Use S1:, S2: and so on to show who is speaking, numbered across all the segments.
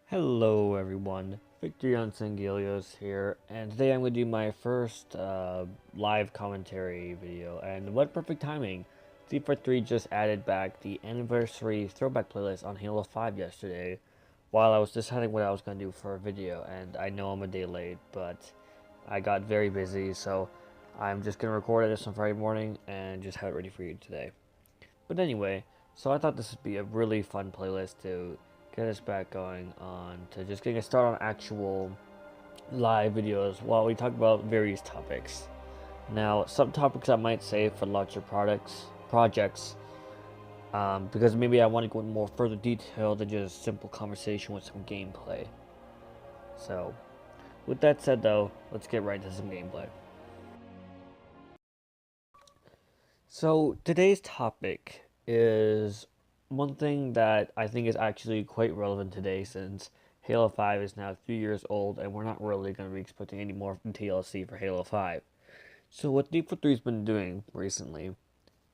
S1: Hello everyone, Victory on Sangelios here, and today I'm going to do my first live commentary video, and what perfect timing! Z43 just added back the anniversary throwback playlist on Halo 5 yesterday, while I was deciding what I was going to do for a video, and I know I'm a day late, but I got very busy, so I'm just going to record this on Friday morning and just have it ready for you today. But anyway, so I thought this would be a really fun playlist to get us back going on to just getting a start on actual live videos while we talk about various topics. Now, some topics I might save for larger projects, because maybe I want to go into more further detail than just simple conversation with some gameplay. So, with that said though, let's get right into some gameplay. So, today's topic is one thing that I think is actually quite relevant today since Halo 5 is now 3 years old and we're not really going to be expecting any more TLC for Halo 5. So what D43's been doing recently,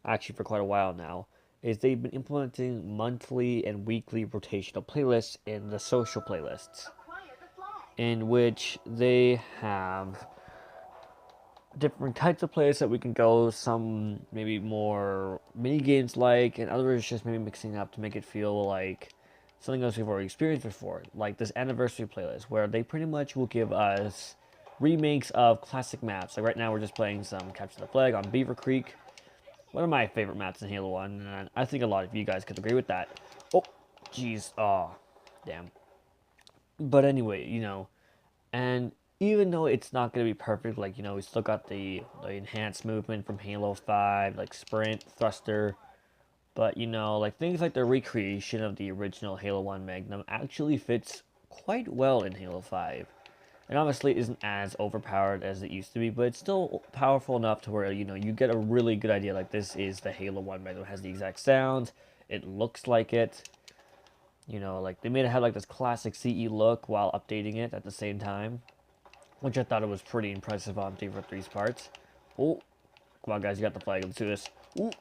S1: actually for quite a while now, is they've been implementing monthly and weekly rotational playlists in the social playlists, in which they have different types of playlists that we can go, some maybe more mini games like, and others just maybe mixing up to make it feel like something else we've already experienced before, like this anniversary playlist where they pretty much will give us remakes of classic maps. Like right now we're just playing some Capture the Flag on Beaver Creek, one of my favorite maps in Halo 1, and I think a lot of you guys could agree with that. Oh, jeez, oh, damn. But anyway, and even though it's not going to be perfect, like, we still got the enhanced movement from Halo 5, like sprint, thruster, but, like things like the recreation of the original Halo 1 Magnum actually fits quite well in Halo 5. And obviously isn't as overpowered as it used to be, but it's still powerful enough to where, you get a really good idea, like this is the Halo 1 Magnum. It has the exact sound, it looks like it, like they made it have like this classic CE look while updating it at the same time, which I thought it was pretty impressive on 343's parts. Oh, come on, guys, you got the flag. Let's do this. Ooh.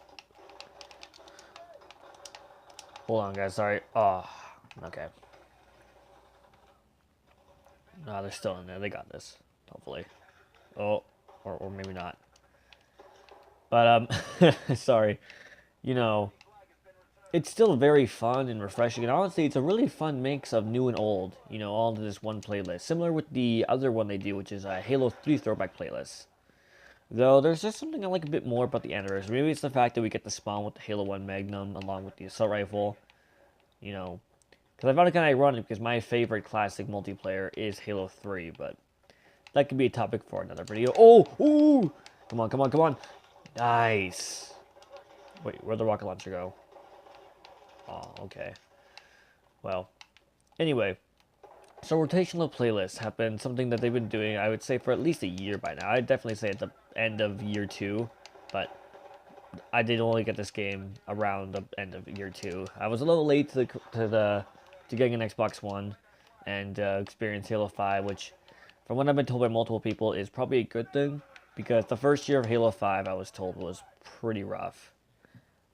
S1: Hold on, guys. Sorry. Oh, okay. No, they're still in there. They got this. Hopefully. Oh, or maybe not. But, sorry. You know, it's still very fun and refreshing. And honestly, it's a really fun mix of new and old, all into this one playlist. Similar with the other one they do, which is a Halo 3 throwback playlist. Though there's just something I like a bit more about the anniversary. Maybe it's the fact that we get to spawn with the Halo 1 Magnum along with the assault rifle. Because I found it kind of ironic because my favorite classic multiplayer is Halo 3, but that could be a topic for another video. Oh, ooh! Come on, come on, come on. Nice. Wait, where'd the rocket launcher go? Oh, okay. Well, anyway. So rotational playlists have been something that they've been doing, I would say, for at least a year by now. I'd definitely say at the end of year 2, but I did only get this game around the end of year 2. I was a little late to getting an Xbox One and experience Halo 5, which, from what I've been told by multiple people, is probably a good thing, because the first year of Halo 5, I was told, was pretty rough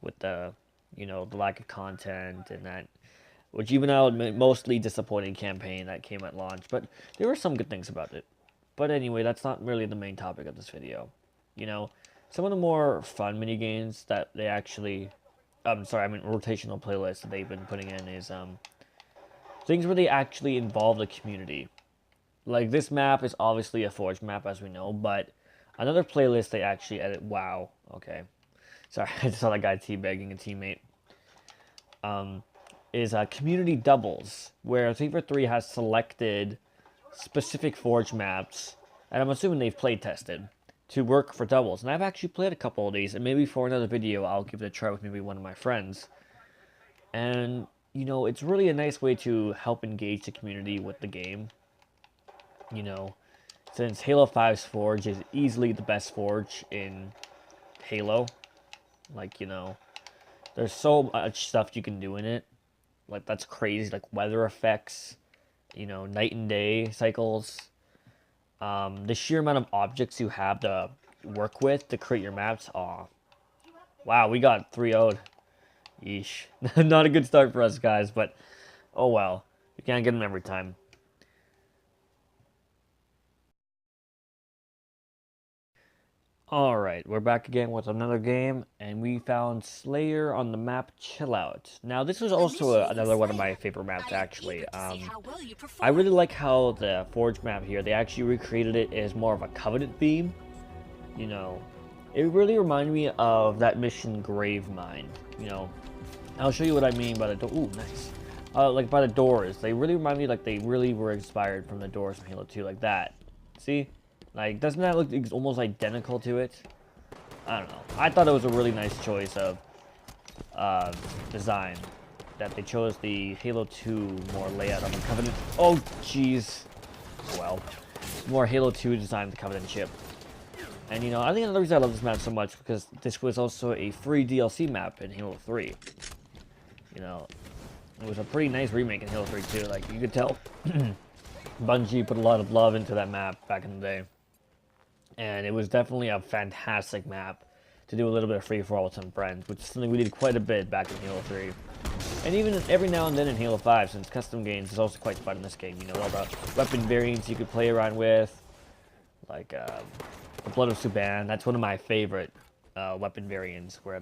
S1: with the lack of content and that, which even out mostly disappointing campaign that came at launch, but there were some good things about it. But anyway, that's not really the main topic of this video. Some of the more fun mini games that they actually, rotational playlists that they've been putting in is things where they actually involve the community. Like this map is obviously a Forge map, as we know, but another playlist they actually edit. Wow. Okay. Sorry, I just saw that guy teabagging a teammate. Is community doubles, where Thief 3 has selected specific Forge maps, and I'm assuming they've play tested to work for doubles. And I've actually played a couple of these, and maybe for another video I'll give it a try with maybe one of my friends. And it's really a nice way to help engage the community with the game. Since Halo 5's Forge is easily the best Forge in Halo. Like, there's so much stuff you can do in it. Like, that's crazy. Like, weather effects, night and day cycles. The sheer amount of objects you have to work with to create your maps. Aw. Wow, we got 3-0'd. Yeesh. Not a good start for us, guys, but oh well. You can't get them every time. Alright, we're back again with another game, and we found Slayer on the map Chillout. Now, this was also another one of my favorite maps, actually. I really like how the Forge map here, they actually recreated it as more of a Covenant theme. You know, it really reminded me of that mission Grave Mine. You know, I'll show you what I mean by the door. Ooh, nice. Like by the doors. They really remind me like they really were inspired from the doors from Halo 2, like that. See? Like, doesn't that look almost identical to it? I don't know. I thought it was a really nice choice of design. That they chose the Halo 2 more layout of the Covenant. Oh, jeez. Well, more Halo 2 design of the Covenant ship. And, you know, I think another reason I love this map so much because this was also a free DLC map in Halo 3. You know, it was a pretty nice remake in Halo 3 too. Like, you could tell Bungie put a lot of love into that map back in the day. And it was definitely a fantastic map to do a little bit of free-for-all with some friends, which is something we did quite a bit back in Halo 3. And even every now and then in Halo 5, since custom games is also quite fun in this game. You know, all the weapon variants you could play around with. Like, the Blood of Suban, that's one of my favorite weapon variants, where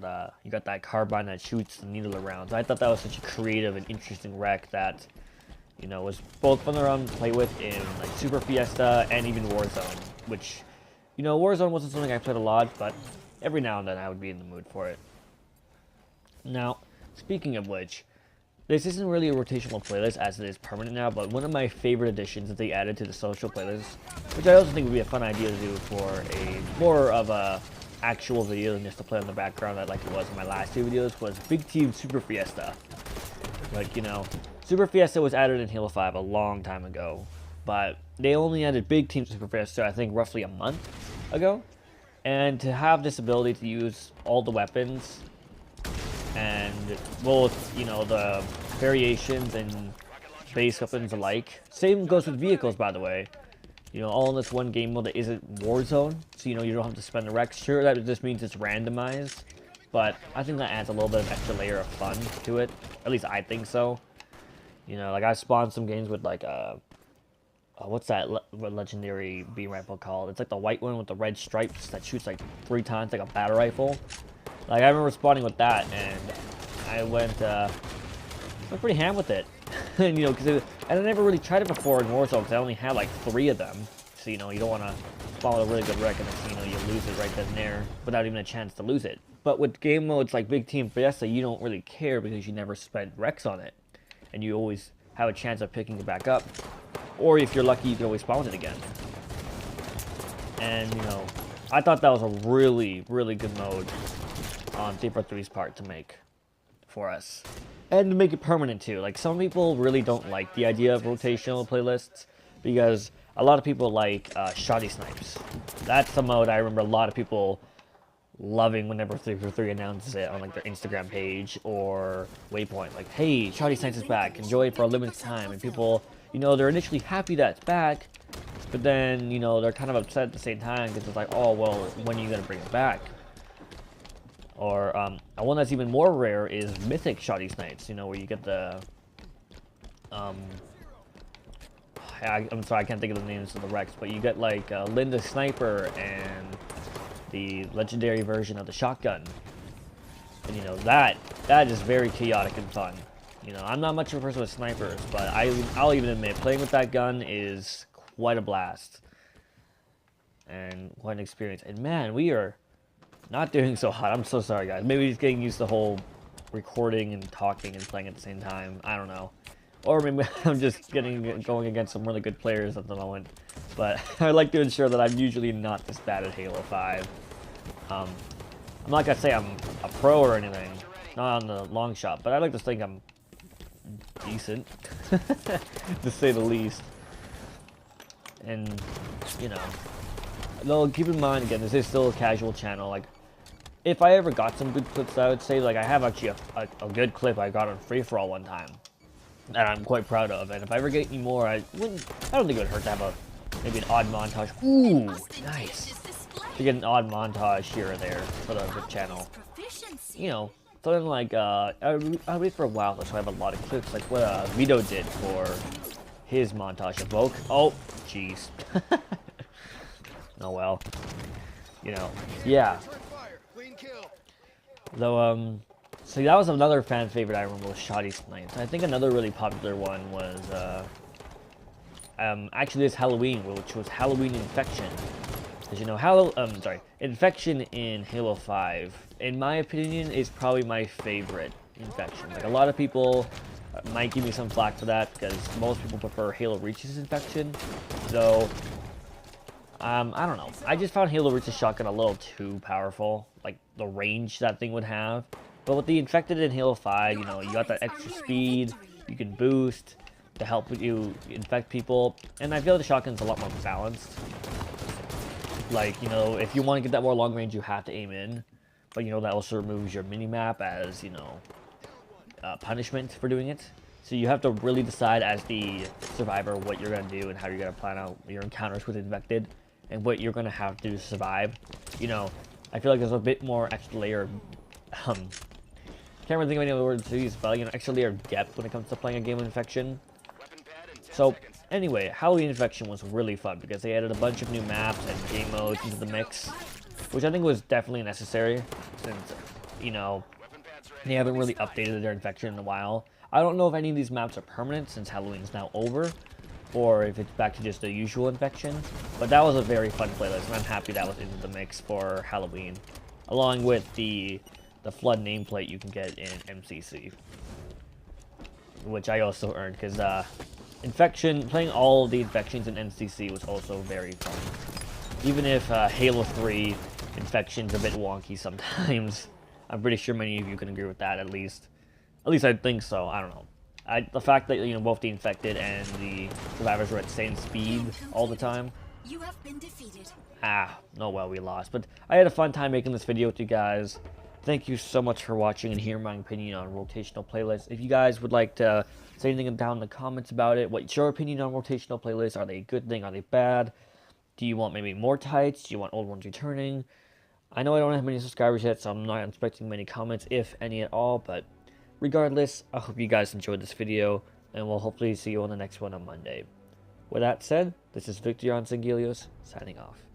S1: you got that carbine that shoots the needler rounds. I thought that was such a creative and interesting wreck that, you know, was both fun around to play with in, like, Super Fiesta and even Warzone, which... You know, Warzone wasn't something I played a lot, but every now and then I would be in the mood for it. Now, speaking of which, this isn't really a rotational playlist as it is permanent now, but one of my favorite additions that they added to the social playlist, which I also think would be a fun idea to do for a more of a actual video than just to play in the background like it was in my last two videos, was Big Team Super Fiesta. Like, you know, Super Fiesta was added in Halo 5 a long time ago. But they only added Big Team Super Fiesta, I think, roughly a month ago. And to have this ability to use all the weapons and both, you know, the variations and base weapons alike. Same goes with vehicles, by the way. You know, all in this one game mode that isn't Warzone. So, you know, you don't have to spend the Rex. Sure, that just means it's randomized. But I think that adds a little bit of extra layer of fun to it. At least I think so. You know, like I spawned some games with like what's that legendary beam rifle called? It's like the white one with the red stripes that shoots like 3 times like a battle rifle. Like I remember spawning with that, and I went pretty ham with it. And you know, and I never really tried it before in Warzone because I only had like 3 of them. So you know, you don't want to spawn with a really good wreck and then, you know, you lose it right then and there without even a chance to lose it. But with game modes like Big Team Fiesta, you don't really care because you never spent Rex on it, and you always have a chance of picking it back up. Or if you're lucky, you can always spawn it again. And, you know, I thought that was a really, really good mode on 343's part to make for us. And to make it permanent, too. Like, some people really don't like the idea of rotational playlists because a lot of people like Shoddy Snipes. That's the mode I remember a lot of people loving whenever 343 announces it on, like, their Instagram page or Waypoint. Like, hey, Shoddy Snipes is back. Enjoy it for a limited time. And people... You know, they're initially happy that it's back, but then, you know, they're kind of upset at the same time because it's like, oh, well, when are you going to bring it back? Or, one that's even more rare is Mythic Shoddy Snipes, you know, where you get the, I'm sorry, I can't think of the names of the Rex, but you get, like, Linda Sniper and the legendary version of the shotgun. And, you know, that is very chaotic and fun. You know, I'm not much of a person with snipers, but I'll even admit, playing with that gun is quite a blast. And quite an experience. And man, we are not doing so hot. I'm so sorry, guys. Maybe just getting used to the whole recording and talking and playing at the same time. I don't know. Or maybe I'm just going against some really good players at the moment. But I like to ensure that I'm usually not this bad at Halo 5. I'm not gonna say I'm a pro or anything. Not on the long shot, but I like to think I'm decent, to say the least. And, you know, though, keep in mind, again, this is still a casual channel. Like, if I ever got some good clips, I would say, like, I have actually a good clip I got on free-for-all one time that I'm quite proud of. And if I ever get any more, I don't think it would hurt to have maybe an odd montage. Ooh, nice. To get an odd montage here or there for the channel. You know, something like I'll wait for a while so I have a lot of clips like what Vito did for his montage evoke. Oh, jeez. Oh well, you know, yeah. Though so that was another fan favorite I remember was Shoddy Snipes. I think another really popular one was actually this Halloween, which was Halloween Infection. As you know, Infection in Halo 5, in my opinion, is probably my favorite Infection. Like, a lot of people might give me some flack for that, because most people prefer Halo Reach's Infection, so, I don't know. I just found Halo Reach's shotgun a little too powerful, like, the range that thing would have. But with the Infected in Halo 5, you know, you got that extra speed, you can boost to help you infect people, and I feel the shotgun's a lot more balanced. Like, you know, if you want to get that more long range, you have to aim in. But, you know, that also removes your mini-map as, you know, punishment for doing it. So you have to really decide as the survivor what you're going to do and how you're going to plan out your encounters with Infected and what you're going to have to do to survive. You know, I feel like there's a bit more extra layer, can't really think of any other words to use, but, you know, extra layer of depth when it comes to playing a game of Infection. So, anyway, Halloween Infection was really fun because they added a bunch of new maps and game modes into the mix, which I think was definitely necessary since, you know, they haven't really updated their Infection in a while. I don't know if any of these maps are permanent since Halloween is now over, or if it's back to just the usual Infection, but that was a very fun playlist, and I'm happy that was into the mix for Halloween, along with the Flood nameplate you can get in MCC, which I also earned because, playing all the Infections in MCC was also very fun. Even if Halo 3 Infection's a bit wonky sometimes. I'm pretty sure many of you can agree with that, at least. At least I think so, I don't know. The fact that, you know, both the Infected and the survivors were at the same speed all the time.
S2: You have been defeated.
S1: No, well, we lost. But I had a fun time making this video with you guys. Thank you so much for watching and hearing my opinion on rotational playlists. If you guys would like to say anything down in the comments about it, what's your opinion on rotational playlists? Are they a good thing? Are they bad? Do you want maybe more tights? Do you want old ones returning? I know I don't have many subscribers yet, so I'm not expecting many comments, if any at all, but regardless, I hope you guys enjoyed this video, and we'll hopefully see you on the next one on Monday. With that said, this is Victor on Singelios, signing off.